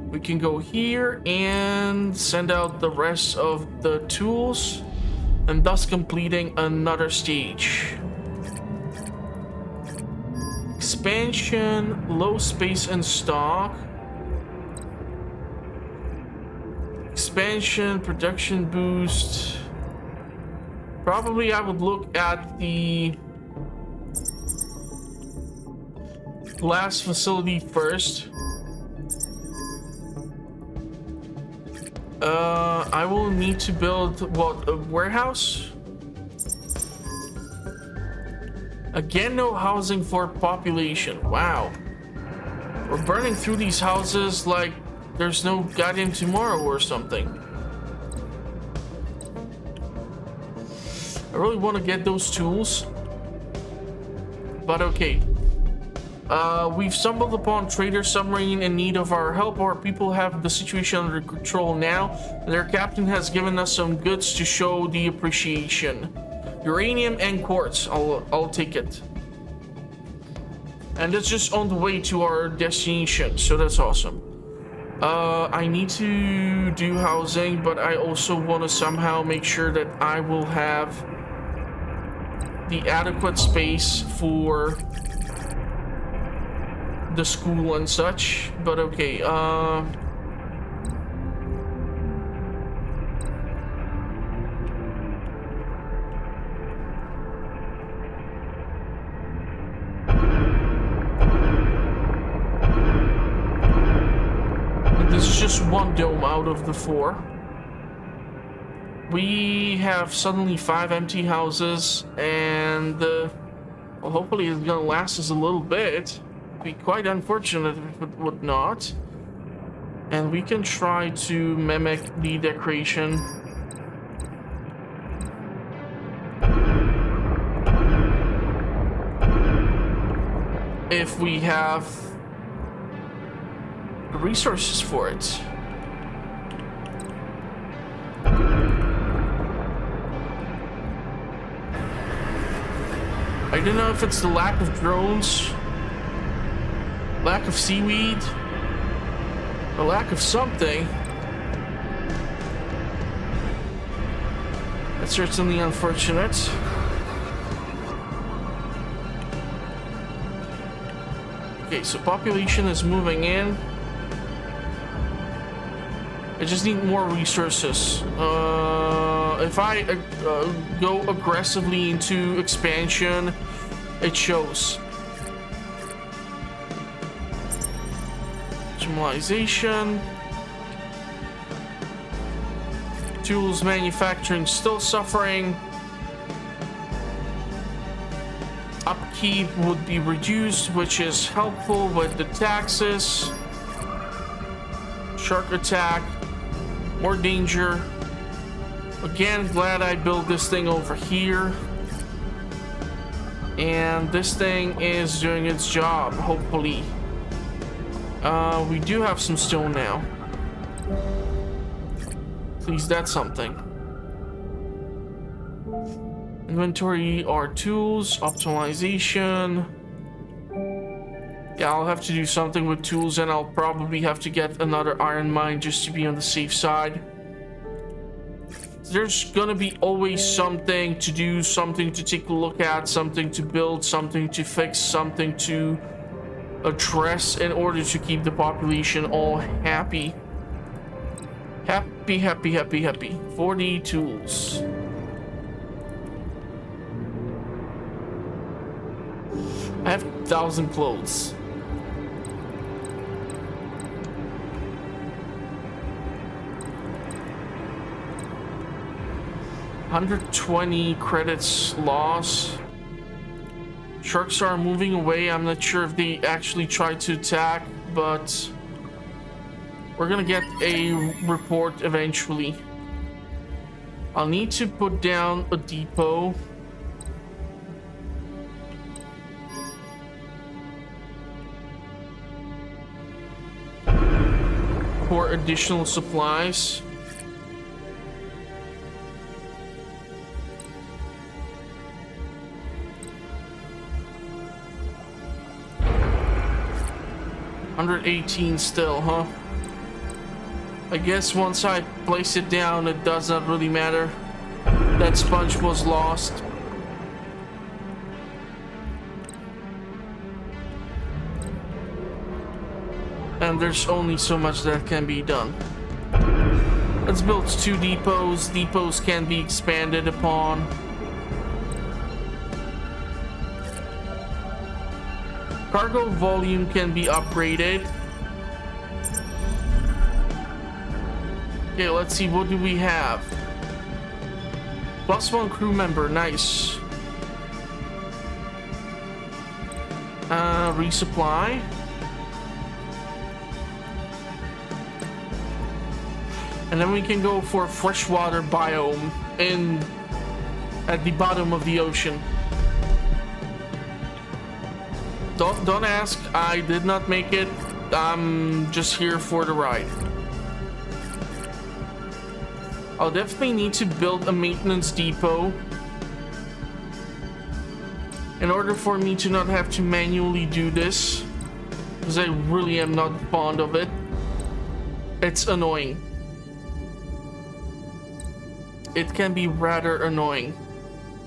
We can go here and send out the rest of the tools, and thus completing another stage. Expansion, low space in stock. Expansion, production boost. Probably I would look at the glass facility first. I will need to build, what, a warehouse? Again, no housing for population. Wow. We're burning through these houses like there's no goddamn tomorrow or something. I really want to get those tools. But okay. We've stumbled upon trader submarine in need of our help. Our people have the situation under control now. Their captain has given us some goods to show the appreciation. Uranium and quartz. I'll take it. And it's just on the way to our destination, so that's awesome. I need to do housing, but I also want to somehow make sure that I will have the adequate space for the school and such. But okay, this is just one dome out of the 4. We have suddenly 5 empty houses, and well, hopefully it's gonna last us a little bit. It'd be quite unfortunate if it would not. And we can try to mimic the decoration. If we have the resources for it. I don't know if it's the lack of drones, lack of seaweed, or lack of something. That's certainly unfortunate. Okay, so population is moving in. I just need more resources. If I go aggressively into expansion, it shows. Optimization. Tools manufacturing still suffering. Upkeep would be reduced, which is helpful with the taxes. Shark attack. More danger. Again, glad I built this thing over here. And this thing is doing its job, hopefully. We do have some stone now. Please, that's something. Inventory, our tools, optimization. Yeah, I'll have to do something with tools, and I'll probably have to get another iron mine just to be on the safe side. There's gonna be always something to do, something to take a look at, something to build, something to fix, something to address in order to keep the population all happy. Happy, happy, happy, happy. 40 tools. I have 1,000 clothes. $120 credits loss. Sharks are moving away. I'm not sure if they actually tried to attack, but we're gonna get a report eventually. I'll need to put down a depot. For additional supplies. $118 still, huh? I guess once I place it down, it does not really matter. That sponge was lost. And there's only so much that can be done. Let's build 2 depots. Depots can be expanded upon. Cargo volume can be upgraded. Okay, let's see, what do we have? +1 crew member, nice. Resupply. And then we can go for freshwater biome at the bottom of the ocean. Don't ask, I did not make it. I'm just here for the ride. I'll definitely need to build a maintenance depot in order for me to not have to manually do this, because I really am not fond of it. It's annoying. It can be rather annoying.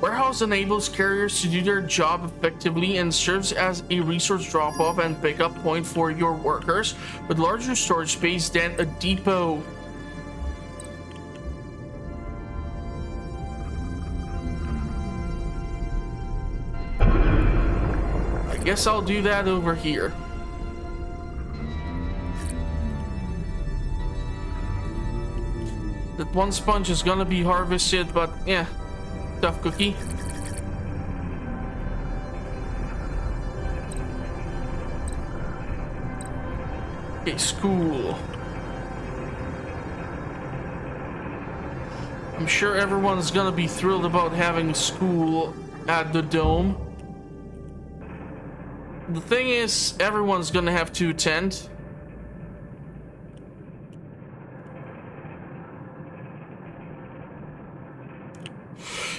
Warehouse enables carriers to do their job effectively and serves as a resource drop-off and pickup point for your workers with larger storage space than a depot. I guess I'll do that over here. That one sponge is gonna be harvested, but yeah, tough cookie. Okay, school. I'm sure everyone's gonna be thrilled about having school at the dome. The thing is, everyone's gonna have to attend.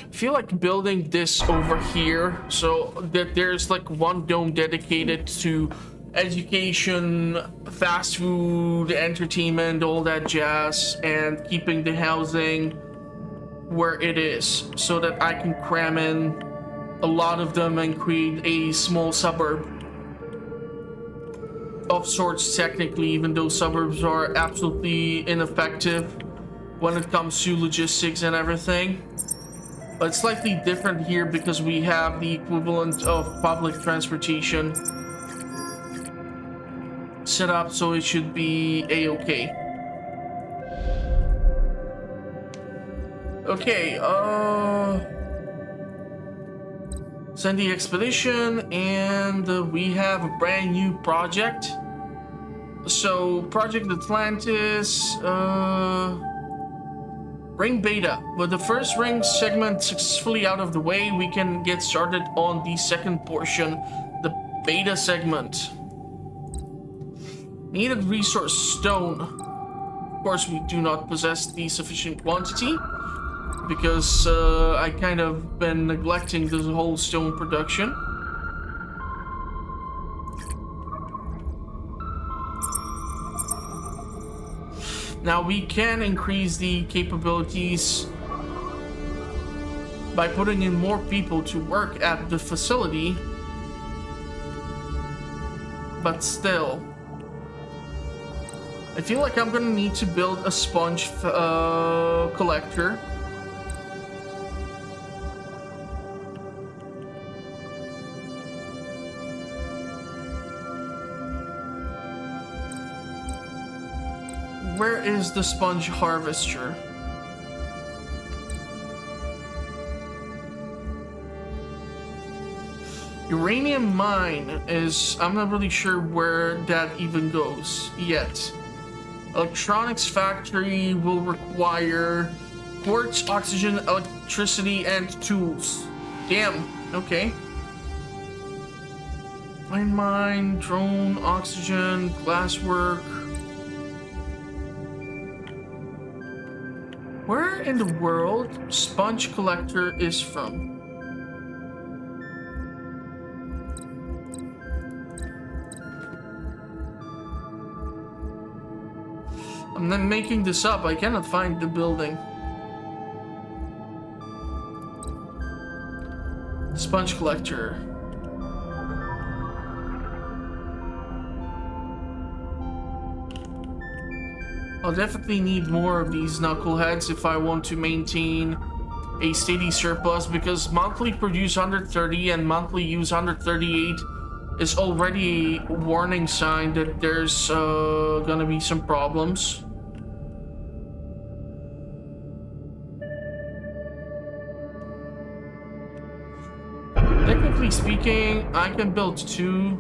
I feel like building this over here so that there's like one dome dedicated to education, fast food, entertainment, all that jazz, and keeping the housing where it is so that I can cram in a lot of them and create a small suburb of sorts, technically, even though suburbs are absolutely ineffective when it comes to logistics and everything. But it's slightly different here because we have the equivalent of public transportation set up, so it should be a-okay. Okay, send the expedition, and we have a brand new project. So, Project Atlantis, Ring Beta. With the first ring segment successfully out of the way, we can get started on the second portion, the beta segment. Needed resource, stone. Of course, we do not possess the sufficient quantity because I kind of been neglecting the whole stone production. Now we can increase the capabilities by putting in more people to work at the facility, but still, I feel like I'm gonna need to build a sponge collector. Where is the sponge harvester? Uranium mine is... I'm not really sure where that even goes yet. Electronics factory will require quartz, oxygen, electricity, and tools. Damn, okay. Mine, drone, oxygen, glasswork. Where in the world sponge collector is from? I'm not making this up. I cannot find the building. Sponge collector. I'll definitely need more of these knuckleheads if I want to maintain a steady surplus, because monthly produce 130 and monthly use 138 is already a warning sign that there's gonna be some problems. Technically speaking, I can build two,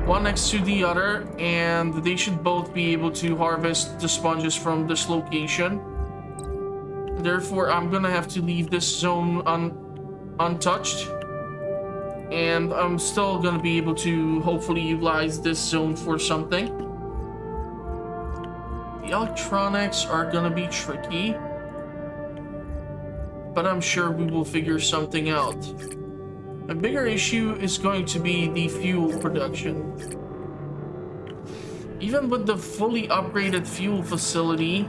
one next to the other, and they should both be able to harvest the sponges from this location. Therefore, I'm gonna have to leave this zone untouched, and I'm still gonna be able to hopefully utilize this zone for something. The electronics are gonna be tricky, but I'm sure we will figure something out. A bigger issue is going to be the fuel production. Even with the fully upgraded fuel facility,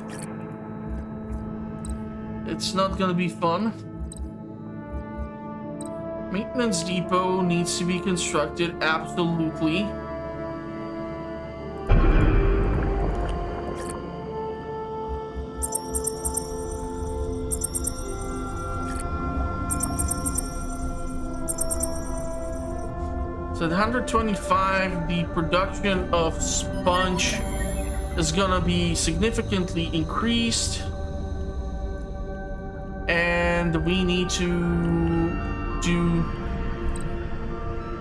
it's not gonna be fun. Maintenance depot needs to be constructed, absolutely. So the 125, the production of sponge is gonna be significantly increased. And we need to do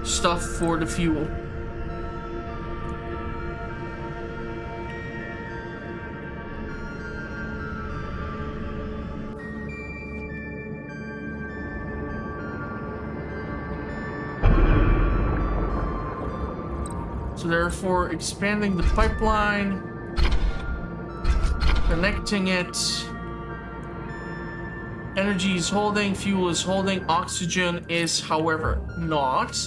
stuff for the fuel. So therefore, expanding the pipeline, connecting it. Energy is holding, fuel is holding, oxygen is, however, not.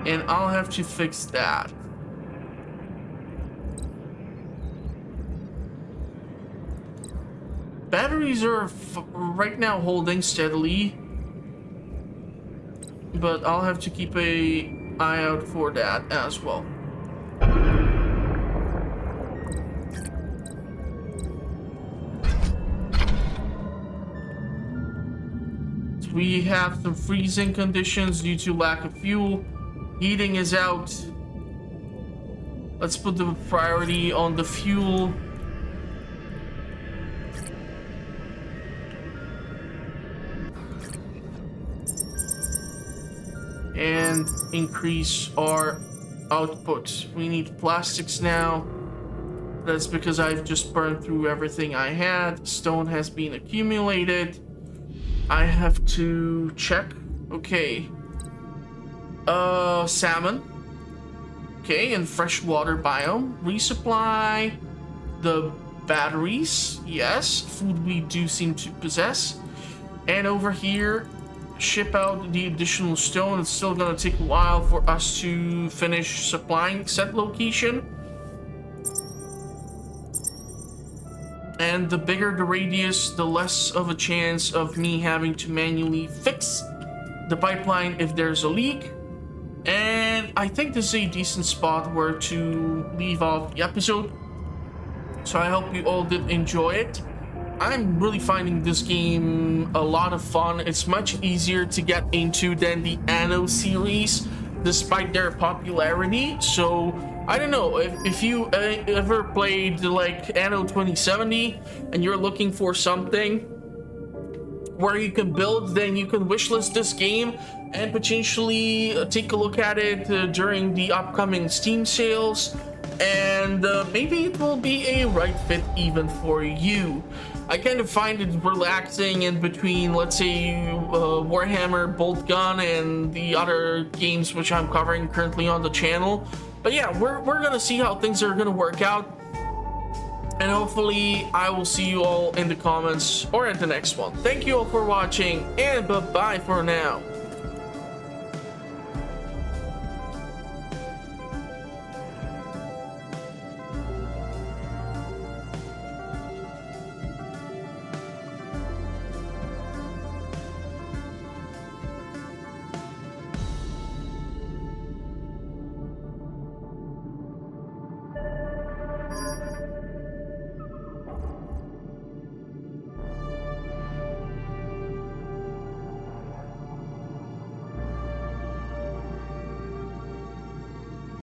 And I'll have to fix that. Batteries are right now holding steadily, but I'll have to keep an eye out for that as well. We have some freezing conditions due to lack of fuel. Heating is out. Let's put the priority on the fuel. And increase our output. We need plastics now. That's because I've just burned through everything I had. Stone has been accumulated. I have to check. Okay. Salmon. Okay, and freshwater biome. Resupply the batteries. Yes, food we do seem to possess. And over here, ship out the additional stone. It's still gonna take a while for us to finish supplying said location. And the bigger the radius, the less of a chance of me having to manually fix the pipeline if there's a leak. And I think this is a decent spot where to leave off the episode. So I hope you all did enjoy it. I'm really finding this game a lot of fun. It's much easier to get into than the Anno series, despite their popularity. So I don't know if you ever played like Anno 2070 and you're looking for something where you can build, then you can wishlist this game and potentially take a look at it during the upcoming Steam sales, and maybe it will be a right fit even for you. I kind of find it relaxing in between, let's say, Warhammer, Bolt Gun, and the other games which I'm covering currently on the channel. But yeah, we're gonna see how things are gonna work out. And hopefully I will see you all in the comments or at the next one. Thank you all for watching, and bye-bye for now.